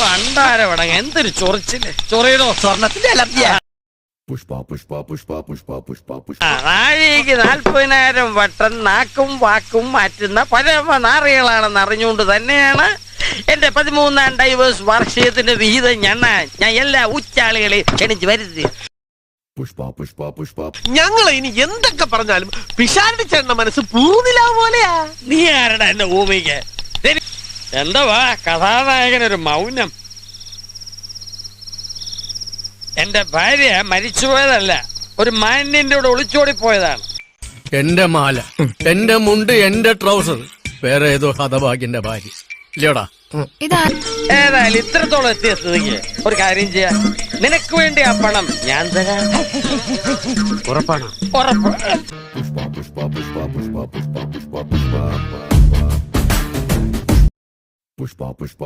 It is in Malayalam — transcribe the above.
പണ്ടാരവടങ്ങ എന്തൊരു ചൊറിച്ചില്. ചൊറിയണോ? സ്വർണത്തിന്റെ അലർജിയാ. പുഷ്പ പുഷ്പ പുഷ്പ പുഷ്പ പുഷ്പ പുഷ്പ നാഴിക്ക് 40,000 വട്ടം നാക്കും വാക്കും മാറ്റുന്ന പരമനാറികളാണെന്ന് അറിഞ്ഞുകൊണ്ട് തന്നെയാണ് എന്റെ 13ാം ഡൈവേഴ്സ് വാർഷികത്തിന്റെ വിഹിതം ഞാൻ എല്ലാ ഉച്ചാളികളെയും ക്ഷണിച്ച് വരുത്തി. പുഷ്പ പുഷ്പ പുഷ്പ ഞങ്ങളെ ഇനി എന്തൊക്കെ പറഞ്ഞാലും പിഷാരടി ചേട്ടന്റെ മനസ്സ് പൂർണില പോലെയാ. നീ ആരടാ എന്റെ ഭൂമിക്ക്? എന്താ കഥാനായകനൊരു മൗനം? എന്റെ ഭാര്യ മരിച്ചുപോയതല്ല, ഒരു മാന്യന്റെ കൂടെ ഒളിച്ചോടി പോയതാണ്. എന്റെ മാല, എന്റെ മുണ്ട്, എന്റെ ട്രൗസർ വേറെ ഏതോ ഹതഭാഗ്യന്റെ ഭാര്യ ഇല്ലയോടാ. ഏതായാലും ഇത്രത്തോളം എത്തിയ സ്ഥിതിക്ക് ഒരു കാര്യം ചെയ്യാം. നിനക്ക് വേണ്ടി ആ പണം ഞാൻ തരാം. ഉറപ്പാണ്? ഉറപ്പ്. പുഷ്പ പുഷ്പ പുഷ്പ പുഷ്പ പുഷ്പ പുഷ്പ പുഷ്പ പുഷ്പ പുഷ്പ